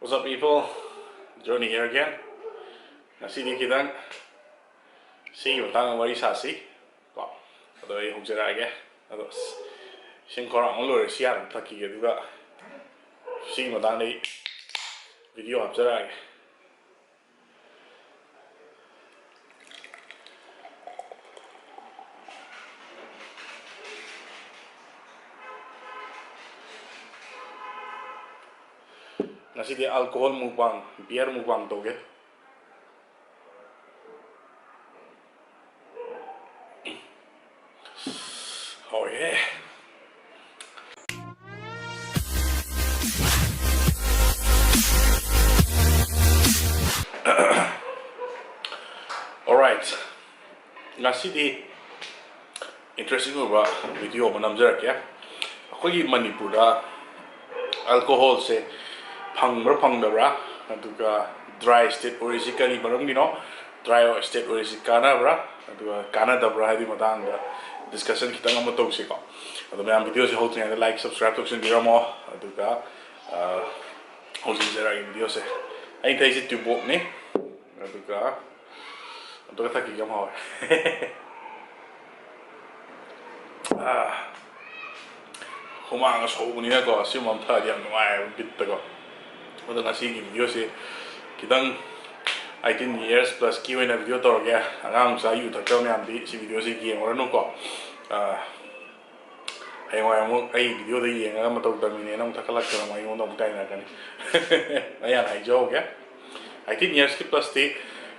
What's up, people? Johnny here again. Ngasi kita matang wari sasi. Ko. Ado ay hugjarage. Ado sing korang ulur siar taki juga. Matang ni video hugjarage. Ngasi di alcohol mukbang, beer mukbang toge. Oh yeah. Alright. Ngasi di interesting ba video manamjarak ya. Ako'y Manipur da alcohol se phangdabra aduga dry state originally marangino dry state originally kanabra aduga kanadabra hadi matangda discussion kitang amo tawsi ko adu mayam video se hotring like subscribe to biramo aduga hosing jara video se ai thai se tubok ni aduga thaki gam haw humang so ni na ko simam tha jam nuai bit ko ado ngasi video se kitang 18 years plus ki na video tor ga angang sa yu thak taw nyam di si video se ki ngora no ko ai ngwa mo ai video de yeng ga ma taw ta mi ne nang thakalak ka ma yong dong tai na kan ayan ai jo ga 18 years ki plus ti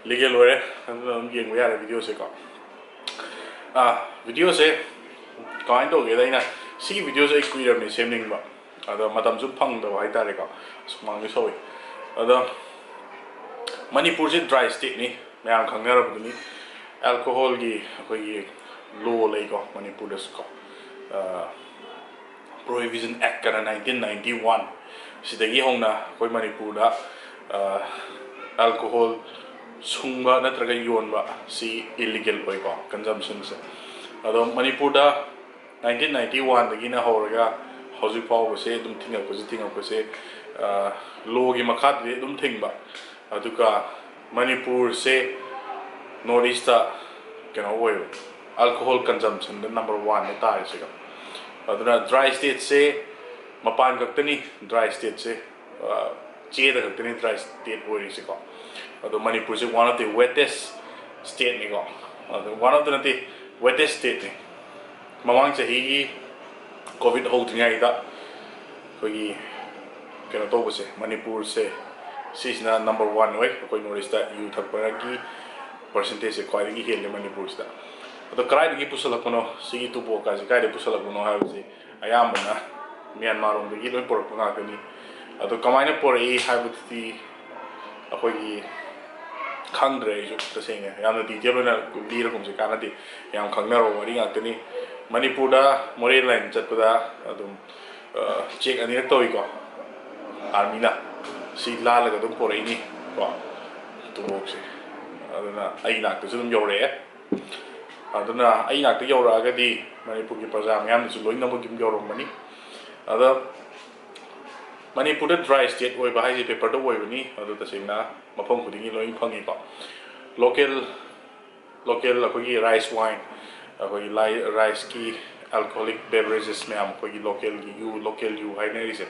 legal ore an yeng wa ya video se ko video se kain do ge dai na si video se kui ram ni semning ba ado matam su phang da hai ta re ka sumang ni soi ado Manipur se dry state ni mayam khangna ra bu ni alcohol gi koi law lai ko Manipur da ko prohibition act kana 1991 sidagi hongna koi Manipur da alcohol sungba natraga yonba si illegal oi ko consumption se ado Manipur da 1991 dagi na horaga hojik paw se dum thinga ko se law gi makhat de dum thingba aduka Manipur se north east ta keno oil alcohol consumption the number 1 ne ta se ka aduna dry state se mapan gaktani dry state se che da gaktani dry state oil se ka adu Manipur se one of the wettest state ni ko adu one of the wettest state ni mamang se hi COVID hold ngai da koi keno to se Manipur se sisna number 1 oi koi notice da you thak paragi percentage se koi gi hele Manipur sta ado krai gi pusala kono sigi tu bo ka se kai de pusala kono ha se ayamna Myanmar ong gi loi por pa ka ni ado kamaina por e habuti akoi gi khangdre ju ta senga yamna detail na li ra kom se kana di yam khangna ro wari nga tani Manipur da more line chatpada adum check ani toi ko army na si la la dum por ini ko tu boxe aduna ai nak tu dum yore aduna ai nak tu yora ga di Manipur ki program yam su loi na mo kim yoro mani ada Manipur da dry state oi ba hai ji paper do oi ni adu ta singna mafam khudingi loi phangi ko local la ko rice wine koi rice ki alcoholic beverages me am koi local yu hai ne ri se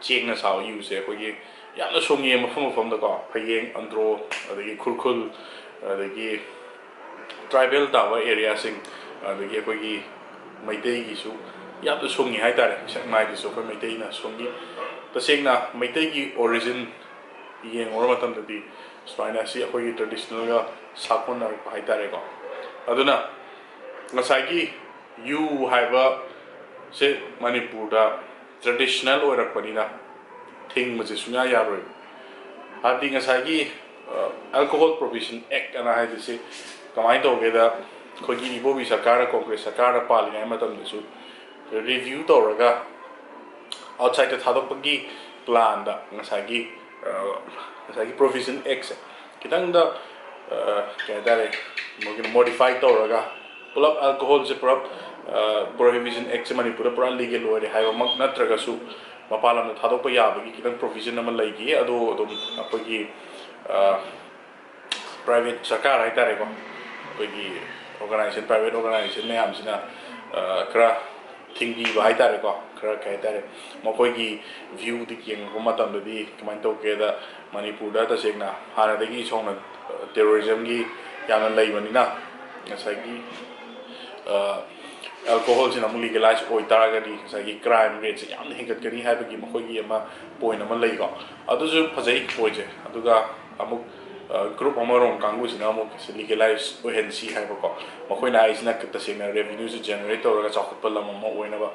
cheng na saw yu se koi ya na song ye mafam da ko phayeng andro adagi khulkhul adagi tribal dawa area sing adagi koi maitei gi su ya na song ye hai ta re sak mai gi so koi maitei na song gi ta seng na maitei gi origin yeng or matam da di swaina si koi traditional ga sakon na hai ta re ko aduna ngasagi you have a se Manipur da traditional or panina thing muje sunya yaroi adi ngasagi alcohol prohibition act ana hai se kamai to ge da khogi ibo bi sarkar congress sarkar pali ngai matam su review to raga outside the thadok gi plan da ngasagi prohibition act kitang da kaya dare modify to raga pulap alcohol se pulap prohibition act se Manipur pura legal oi hai mak natraga su mapal lamda thadokpa yabagi kitang provision ama leigi ado adum akoigi private sarkar haitare ko akoigi organization private organization mayam sina kra thingi ba haitare ko kra kai tare makoigi view di kyeng ko matam di kamain to ke da Manipur da tasegna hana dagi songna terrorism gi yana leibani na ngasagi alcohol sina mu legalize oi taragadi ngasagi crime rate yam hingat kani habagi makoigi ama point ama lei ko adu ju phajai poje aduga amuk group amarong kanggu sina amuk legalize ohensi haiba ko makoina isna tasegna revenue ju generate oraga chakut palam ama oina ba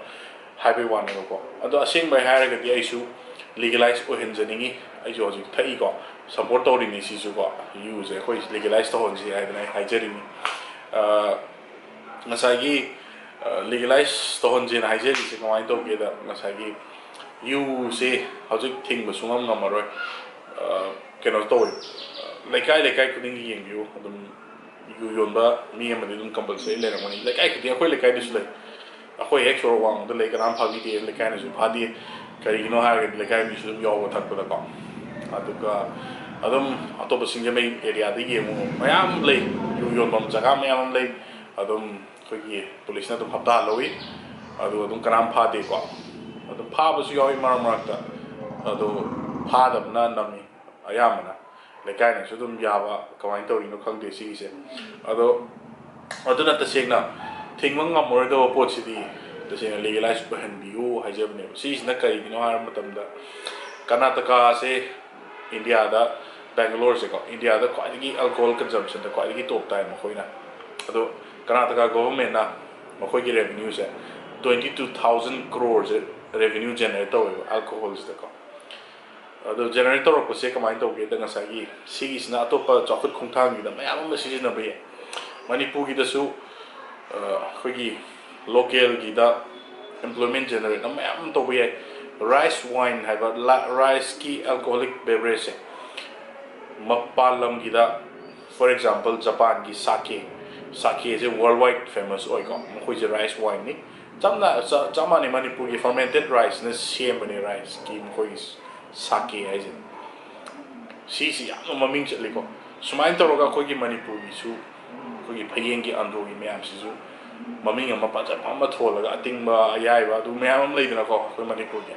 haibai wan ko adu asing bai haragadi aisu legalize ohenjaningi aisu hojik thai ko support torini sisu ko use khoi legalize to honji haibana haijarini ngasagi legalize to honji na haijeri se kamai to ke da ngasagi you se hojik thing ba sungam ngamaroi keno to lekai kuding yeng yu adum yu yonba mi amadi dum compulsory le ramani lekai kuding akhoi lekai disu le akhoi hek soro wang de lekai ram phagi de lekai na ju phadi kari no ha ge lekai mi su yo thak pa da ko aduga adum atopa singjamai area da yemu mayam le yu yonbam jaga mayam le adum khoi police na dum hapta lowi adum karam phade ko adum phaba su yoy mar marakta adu phadam na nami ayamana lekai na su dum yaba kamai to ino khangde si se ado aduna ta segna thingmang ngamor do pot si di ta segna legalize ko han biu hajabne si is na kai no har matam da Karnataka se India da Bangalore se ko India da kwai alcohol consumption da kwai top time khoi na ado Karnataka government na makhoi gi revenue se 22,000 crores revenue generate to alcohol da ko ado generator ko se kamai to ge da ngasagi sigi sina atopa chokut khongthang gi da mayam ma siji na be Manipur gi da su khoi gi local gi da employment generate na mayam to be rice wine have rice ki alcoholic beverage mapalam gi da for example Japan gi sake is worldwide famous oi ko khoi je rice wine ni chama ni Manipur gi fermented rice na same bani rice ki khoi sake ai je si ya no maming chatli ko sumain to roga khoi gi Manipur gi su khoi gi phayeng gi andro gi mayam si su maming ama pa cha ma tholaga atingba ayai ba du mayam leidna ko khoi Manipur gi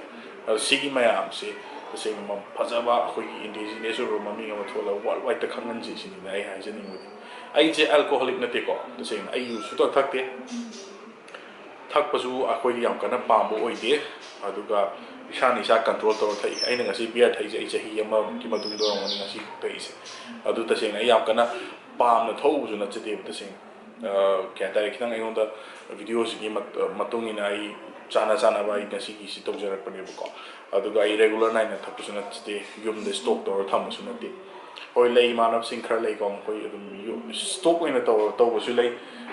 sigi mayam se sing ma phajaba khoi gi indigenous ro maming ama thola worldwide ta khangan ji sini dai hai je ning ai je alcoholic na te ko sing ai yu su to thakte thak pasu akhoi gi yam kana pambo oi de aduga isani sa control to thai ai na ngasi beer thai je hi ama ki madung do ngani ngasi thai se adu ta sing ai yam kana pam na thau su na chete ta sing kya ta ki nang ai onda videos gi matung ina ai chana ba ai ngasi gi si to jara pani ko aduga ai regular nine na thap su na chete yum de stock to tham su na ti hoi lei manap sing khar lei kong hoi adum stock ina to su lei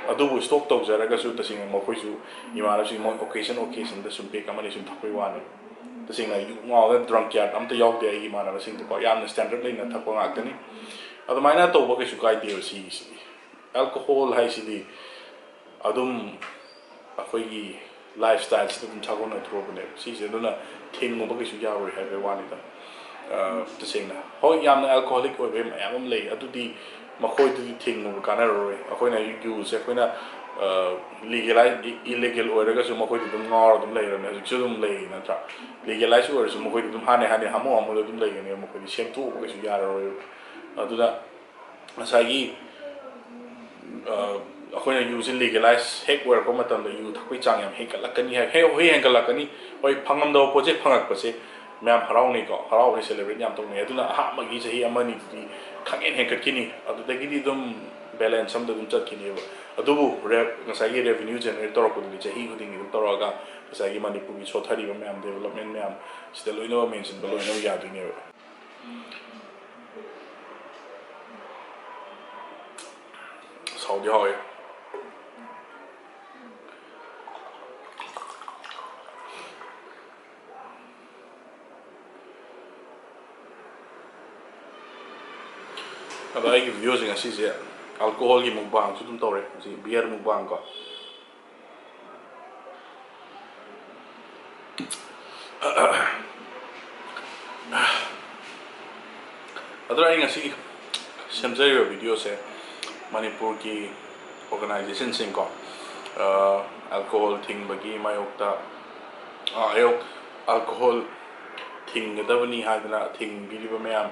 adu stock to jara ga su ta sing mo khoi su imana sing mo occasion da sum pe kamani sum thapoi wan ta sing na yu ngau da drunk yard am ta yok de ai imana sing ko yam standard lei na thap ngak tani adu maina to bo ke su kai de si alcohol hai si di adum akhoi gi lifestyle dum thakon na thro bne si je na thing mo ba ke su ya ri hai be wan da ta sing na hoi yam na alcoholic oi be mayam lei adu di makhoi di thing mo kana roi akhoi na use akhoi na legalize illegal oiraga su makhoi dum ngor dum lei ram ju dum lei na tra legalize or su makhoi dum hane hamo dum lei ne makhoi di sem tu ko su ya roi adu da asagi akhoi na use legalize hek wer ko matam da yu thakoi chang yam hek lakani he hoi heng lakani hoi phangam do project phangak pa se ma'am हराउने को हराउने celebrate याम तौने अदुना हामगी सही अमनी दि खंगेन हेकट किनी अदुदगी दम balance सम दम चटकिनी अदुबु ngसागी revenue generate तोरको दि सही खुदिंग दम तोरगा ngसागी मणिपुर की सोथारी मैम डेवलपमेंट मैम सिदा लोइनो मेंशन बलोइनो यादिने साउदी होय ada ai videos nga si se alcohol gi mukbang su tum tore si beer mukbang ko ꯑꯗꯨꯅ ꯑꯩ ꯉꯁꯤ ꯁꯦꯝꯖꯔꯤꯕ ꯚꯤꯗꯤꯑꯣꯁꯦ ꯃꯅꯤꯄꯨꯔꯒꯤ ꯑꯣꯔꯒꯅꯥꯏꯖꯦꯁꯟꯁꯤꯡꯀꯣ ꯑꯜꯀꯣꯍꯣꯜ ꯊꯤꯡꯕꯒꯤ ꯃꯥꯌꯣꯛꯇ ꯑꯜꯀꯣꯍꯣꯜ ꯊꯤꯡꯒꯗꯕꯅꯤ ꯍꯥꯏꯗꯅ ꯊꯤꯡꯕꯤꯔꯤꯕ ꯃꯌꯥꯝ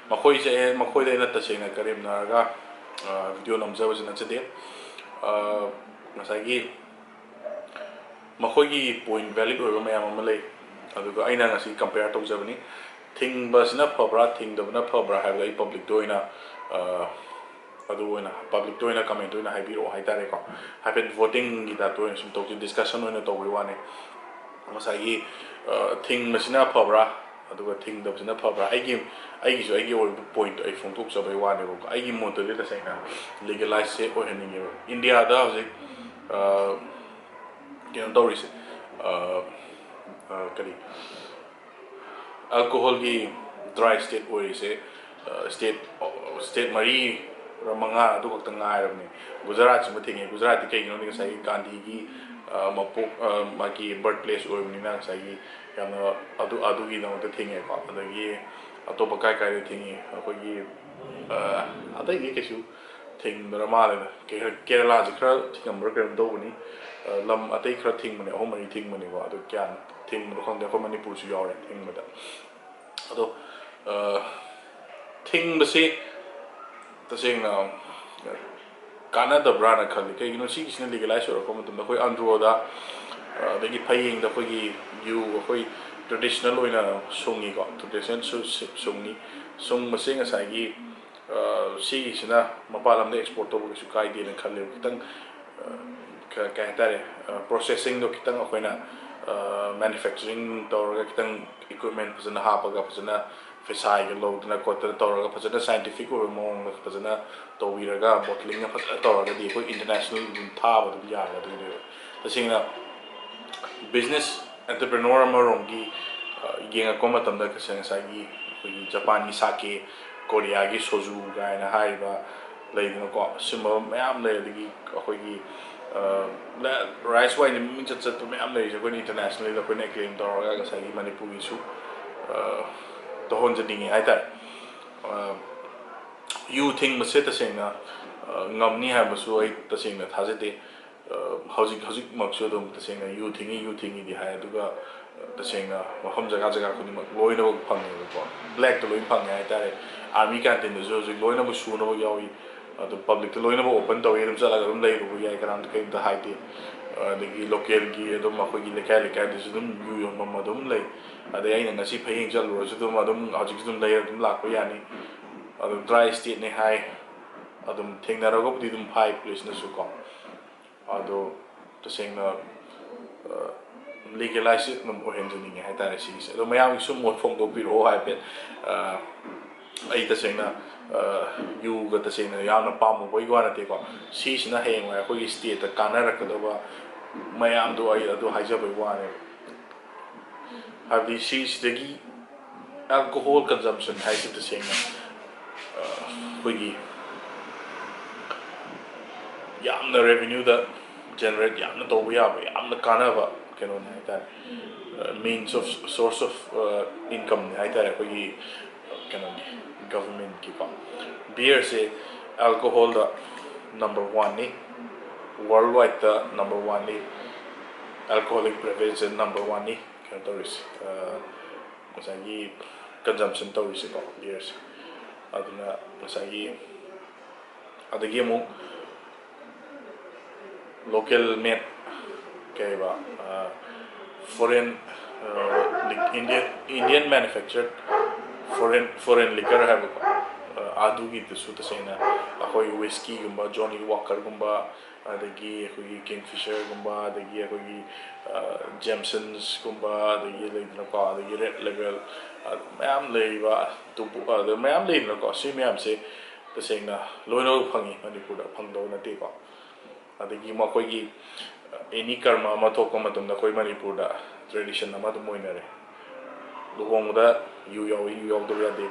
ꯃꯈꯣꯏꯗ ꯑꯩꯅ ꯇꯁꯦꯡꯅ ꯀꯔꯦꯝꯅꯔꯒ ꯚꯤꯗꯤꯑꯣ ꯅꯝꯖꯕꯁꯤ ꯅꯠꯆꯗꯦ ꯉꯁꯥꯏꯒꯤ ꯃꯈꯣꯏꯒꯤ ꯄꯣꯏꯟ ꯚꯦꯂꯤꯠ ꯑꯣꯏꯕ ꯃꯌꯥꯝ ꯑꯃ ꯂꯩ ꯑꯗꯨꯒ ꯑꯩꯅ ꯉꯁꯤ ꯀꯝꯄꯦꯌꯔ ꯇꯧꯖꯕꯅꯤ ꯊꯤꯡꯕꯁꯤꯅ ꯐꯕ꯭ꯔꯥ ꯊꯤꯡꯗꯕꯅ ꯐꯕ꯭ꯔꯥ ꯍꯥꯏꯕꯗ ꯑꯩ ꯄꯕ꯭ꯂꯤꯛꯇ ꯑꯣꯏꯅ ꯄꯕ꯭ꯂꯤꯛꯇ ꯑꯣꯏꯅ ꯀꯃꯦꯟꯇ ꯑꯣꯏꯅ ꯍꯥꯏꯕꯤꯔꯛꯑꯣ ꯍꯥꯏꯇꯥꯔꯦꯀꯣ ꯍꯥꯏꯐꯦꯠ ꯚꯣꯇꯤꯡꯒꯤ ꯇꯥꯏꯞꯇ ꯑꯣꯏꯅ ꯁꯨꯝ ꯇꯧꯖꯩ ꯗꯤꯁꯀꯁꯟ ꯑꯣꯏꯅ ꯇꯧꯕꯒꯤ ꯋꯥꯅꯤ ꯉꯁꯥꯏꯒꯤ ꯊꯤꯡꯕꯁꯤꯅ ꯐꯕ꯭ꯔꯥ ꯑꯗꯨꯒ ꯊꯤꯡꯗꯕꯁꯤꯅ ꯐꯕ꯭ꯔꯥ ꯑꯩꯒꯤꯁꯨ ꯑꯩꯒꯤ ꯑꯣꯏꯕ ꯄꯣꯏꯟꯠꯇꯣ ꯑꯩ ꯐꯣꯡꯗꯣꯛꯆꯕꯒꯤ ꯋꯥꯅꯦꯕꯀꯣ ꯑꯩꯒꯤ ꯃꯣꯠꯇꯗꯤ ꯇꯁꯦꯡꯅ ꯂꯤꯒꯦꯂꯥꯏꯁꯁꯦ ꯑꯣꯏꯍꯟꯅꯤꯡꯉꯦꯕ ꯏꯟꯗꯤꯌꯥꯗ ꯍꯧꯖꯤꯛ kaya tawrisi kari alcohol gi dry state oise state mari ramanga adu khakta ngairabni Gujarat sima thingi Gujarat kai no ni sai Gandhi gi mapok magi birthplace oibni na sai yamna adu gi no thingi ko adagi atopa kai thingi akogi adai gi kesu thing ramale Kerala ji khra thingamber karam dawni lam atai khra thing mane ahom mari thing mane wa adu kyan thing mo khang de ko Manipur su yaure thing mada ado thing base taseng na kana da brana khali kai no si kisna legalize or ko matum da koi andro da dagi phaying da koi gi yu koi traditional oina songi ko traditional songi song masing asai gi si sina mapalam de export to su kai de na khali kitang ka tare processing do kitang akoina manufacturing tawraga kitang equipment fazana hapaga fazana fesai ga lodna kota tawraga fazana scientific or mong fazana tawiraga bottling na tawraga di ko international thaba du yaga du tasingna business entrepreneur amarongi yenga ko matamda ka sagi ko Japan gi sake Korea gi soju ga na haiba leidna ko simba mayam leidigi ko gi rice wine min chat mayam leidigi ko internationally ko ne claim tawraga ga sagi Manipur gi su to honjadingi haita you think maseta sengna ngamni ha basu ai tasengna thajate hojik maksu dum tasengna you thingi di ha duga tasengna maham jaga khuni mak loina bok phangi ko black to loin phangi ha tare army canteen jo loina bu su no yawi adu public to loina bu open tawi dum sala dum lei ru yai karam kai da haiti dagi local gi adu ma ko gi lekai dis dum you yon mamma dum lei ada ai na ngasi phaying chalu ro dum adum hojik dum lei dum lak ko yani adu dry state ne hai adum thengnarago budi dum phai place na su ko ado tasengna legalize num ohenjani hai tare si ado mayam su mot phong do biro hai pet ai tasengna yu ga tasengna yana pamu boi gwa na te ko si sina heng wa ko state ta kanara ka do ba mayam do ai ado haija bai wa ne abi si dagi alcohol consumption hai se tasengna kogi yamna revenue da generate yamna to ya ba yamna kana ba keno na ta means of source of income na ta kogi keno government ki pa beer se alcohol da number 1 ni worldwide da number 1 ni alcoholic beverage number 1 ni keno toris masagi consumption toris ko beer se aduna masagi adagi mo local made kaiba foreign Indian manufactured foreign liquor have adu gi su ta sena akoi whiskey gumba Johnny Walker gumba adagi akoi Kingfisher gumba adagi akoi Jamesons gumba adagi leidna ko adagi Red Label mayam leiba tu the mayam leidna ko si mayam se ta sena loino phangi Manipur da phangdo na te ko adagi makoi gi any karma ma thokko matum da koi Manipur da tradition na ma dum moinare luhong da yu yaw do ya de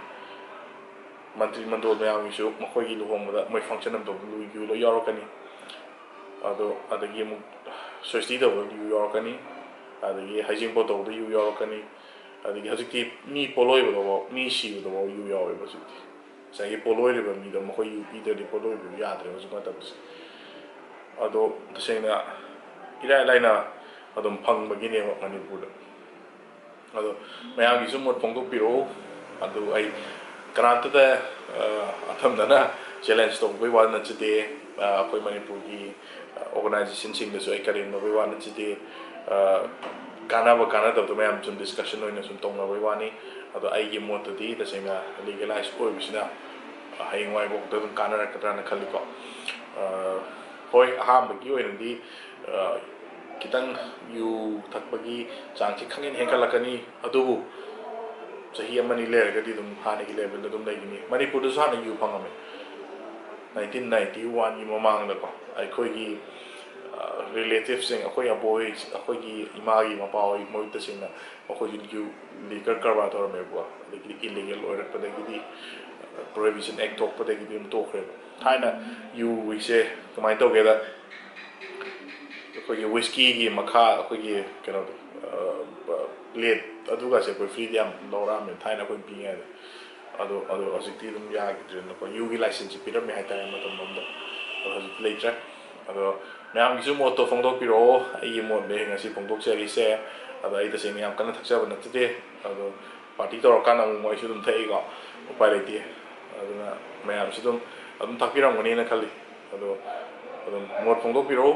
mantri mandol mayam su makoi gi luhong da moi function am do yu lo yaro kani ado adagi mu sosti da yu yaro kani adagi hajing po do yu yaro kani adagi hajiki ni poloi bo mi si do yu yaro bo su ꯉꯁꯥꯏꯒꯤ ꯄꯣꯠꯂꯣꯏꯔꯤꯕ ꯃꯤꯗꯣ ꯃꯈꯣꯏ U ꯄꯤꯗ꯭ꯔꯗꯤ ꯄꯣꯠꯂꯣꯏꯕ ꯌꯥꯗ꯭ꯔꯦ ꯍꯧꯖꯤꯛ ꯃꯇꯝꯁꯦ ꯑꯗꯣ ꯇꯁꯦꯡꯅ ꯏꯔꯥꯏ ꯂꯥꯏꯅ ꯑꯗꯨꯝ ꯐꯪꯕꯒꯤꯅꯦꯕ ꯃꯅꯤꯄꯨꯔꯗ ꯑꯗꯣ ꯃꯌꯥꯝꯒꯤꯁꯨ ꯃꯣꯠ ꯐꯣꯡꯗꯣꯛꯄꯤꯔꯛꯎ ꯑꯗꯨ ꯑꯩ ꯀꯅꯥꯝꯇꯗ ꯑꯊꯝꯗꯅ ꯆꯦꯂꯦꯟꯖ ꯇꯧꯕꯩ ꯋꯥ ꯅꯠꯆꯗꯦ ꯑꯩꯈꯣꯏ ꯃꯅꯤꯄꯨꯔꯒꯤ ꯑꯣꯔꯒꯅꯥꯏꯖꯦꯁꯟꯁꯤꯡꯗꯁꯨ ꯑꯩ ꯀꯔꯦꯝꯅꯕꯩ ꯋꯥ ꯅꯠꯆꯗꯦ ꯀꯥꯟꯅꯕ ꯀꯥꯟꯅꯗꯕꯗꯣ ꯃꯌꯥꯝ ꯁꯨꯝ ꯗꯤꯁꯀꯁꯟ ꯑꯣꯏꯅ ꯁꯨꯝ ꯇꯧꯅꯕꯩ ꯋꯥꯅꯤ ꯑꯗꯣ ꯑꯩꯒꯤ ꯃꯣꯠꯇꯗꯤ ꯇꯁꯦꯡꯅ ꯂꯤꯒꯦꯂꯥꯏꯁ ꯑꯣꯏꯕꯁꯤꯅ ꯍꯌꯦꯡꯋꯥꯏꯐꯥꯎꯗ ꯑꯗꯨꯝ ꯀꯥꯟꯅꯔꯛꯀꯗ꯭ꯔꯥꯅ ꯈꯜꯂꯤꯀꯣ ꯍꯣꯏ ꯑꯍꯥꯟꯕꯒꯤ ꯑꯣꯏꯅꯗꯤ ꯈꯤꯇꯪ ꯌꯨ ꯊꯛꯄꯒꯤ ꯆꯥꯡꯁꯤ ꯈꯪꯍꯦꯟ ꯍꯦꯟꯒꯠꯂꯛꯀꯅꯤ ꯑꯗꯨꯕꯨ ꯆꯍꯤ ꯑꯃꯅꯤ ꯂꯩꯔꯒꯗꯤ ꯑꯗꯨꯝ ꯍꯥꯟꯅꯒꯤ ꯂꯦꯚꯦꯜꯗ ꯑꯗꯨꯝ ꯂꯩꯒꯅꯤ ꯃꯅꯤꯄꯨꯔꯗꯁꯨ ꯍꯥꯟꯅ ꯌꯨ ꯐꯪꯉꯝꯃꯦ 1991ꯒꯤ ꯃꯃꯥꯡꯗꯀꯣ ꯑꯩꯈꯣꯏꯒꯤ ꯔꯤꯂꯦꯇꯤꯚꯁꯤꯡ ꯑꯩꯈꯣꯏ ꯑꯕꯣꯏ ꯑꯩꯈꯣꯏꯒꯤ ꯏꯃꯥꯒꯤ ꯃꯄꯥꯍꯣꯏ ꯃꯣꯏ ꯇꯁꯦꯡꯅ ꯃꯈꯣꯏꯁꯨ ꯌꯨ ꯂꯤꯀꯔ ꯀꯔꯕꯥꯔ ꯇꯧꯔꯝꯃꯦꯕꯀꯣ ꯑꯗꯒꯤꯗꯤ ꯏꯂꯤꯒꯦꯜ ꯑꯣꯏꯔꯛꯄꯗꯒꯤꯗꯤ ꯄ꯭ꯔꯣꯍꯤꯕꯤꯁꯟ ꯑꯦꯛ ꯊꯣꯛꯄꯗꯒꯤꯗꯤ ꯑꯗꯨꯝ ꯇꯣꯛꯈ꯭ꯔꯦꯕ ꯊꯥꯏꯅ ꯌꯨꯁꯦ ꯀꯃꯥꯏꯅ ꯇꯧꯒꯦꯗ ꯑꯩꯈꯣꯏꯒꯤ ꯋꯤꯁꯀꯤꯒꯤ ꯃꯈꯥ ꯑꯩꯈꯣꯏꯒꯤ ꯀꯩꯅꯣꯗꯣ ꯄ꯭ꯂꯦꯠ ꯑꯗꯨꯒꯁꯦ ꯑꯩꯈꯣꯏ ꯐ꯭ꯔꯤꯗ ꯌꯥꯝ ꯂꯧꯔꯛꯑꯝꯃꯦ ꯊꯥꯏꯅ ꯑꯩꯈꯣꯏ ꯄꯤꯉꯩꯗ ꯑꯗꯣ ꯍꯧꯖꯤꯛꯇꯤ ꯑꯗꯨꯝ ꯌꯥꯈꯤꯗ꯭ꯔꯦꯅꯀꯣ ꯌꯨꯒꯤ ꯂꯥꯏꯁꯦꯟꯁꯁꯤ ꯄꯤꯔꯝꯃꯦ ꯍꯥꯏꯇꯥꯔꯦ ꯃꯇꯝ ꯑꯃꯗ ꯑꯗꯣ ꯍꯧꯖꯤꯛꯇꯤ ꯂꯩꯇ꯭ꯔꯦ ꯑꯗꯣ ꯃꯌꯥꯝꯒꯤꯁꯨ ꯃꯣꯠꯇꯣ ꯐꯣꯡꯗꯣꯛꯄꯤꯔꯛꯑꯣ ꯑꯩꯒꯤ ꯃꯣꯠꯅꯦ ꯉꯁꯤ ꯐꯣꯡꯗꯣꯛꯆꯔꯤꯁꯦ ꯑꯗꯣ ꯑꯩ ꯇꯁꯦꯡꯅ ꯌꯥꯝ ꯀꯟꯅ ꯊꯛꯆꯕ ꯅꯠꯆꯗꯦ ꯑꯗꯣ ꯄꯥꯔꯇꯤ ꯇꯧꯔꯀꯥꯟꯗ ꯑꯃꯨꯛ ꯃꯣꯏꯁꯨ ꯑꯗꯨꯝ ꯊꯛꯏꯀꯣ ꯎꯄꯥꯏ ꯂꯩꯇꯦ ꯑꯗꯨꯅ ꯃꯌꯥꯝꯁꯨ ꯑꯗꯨꯝ ꯊꯛꯄꯤꯔꯝꯒꯅꯤꯅ ꯈꯜꯂꯤ ꯑꯗꯣ ꯑꯗꯨꯝ ꯃꯣꯠ ꯐꯣꯡꯗꯣꯛꯄꯤꯔꯛꯎ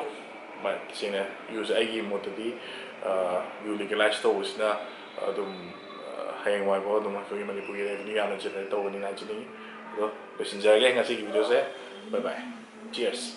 ꯇꯁꯦꯡꯅ ꯌꯨꯁꯦ ꯑꯩꯒꯤ ꯃꯣꯠꯇꯗꯤ ꯌꯨ ꯂꯤꯒꯦꯂꯥꯏꯁ ꯇꯧꯕꯁꯤꯅ ꯑꯗꯨꯝ ꯍꯌꯦꯡꯋꯥꯏꯐꯥꯎ ꯑꯗꯨꯝ ꯑꯩꯈꯣꯏꯒꯤ ꯃꯅꯤꯄꯨꯔꯒꯤ ꯔꯦꯚꯤꯅ꯭ꯌꯨ ꯌꯥꯝꯅ ꯖꯦꯅꯔꯦꯠ ꯇꯧꯒꯅꯤꯅ ꯍꯥꯏꯖꯅꯤꯡꯉꯤ ꯑꯗꯣ ꯂꯣꯏꯁꯤꯟꯖꯔꯒꯦ ꯉꯁꯤꯒꯤ ꯚꯤꯗꯤꯑꯣꯁꯦ ꯕꯥꯏ ꯕꯥꯏ ꯆꯤꯌꯔꯁ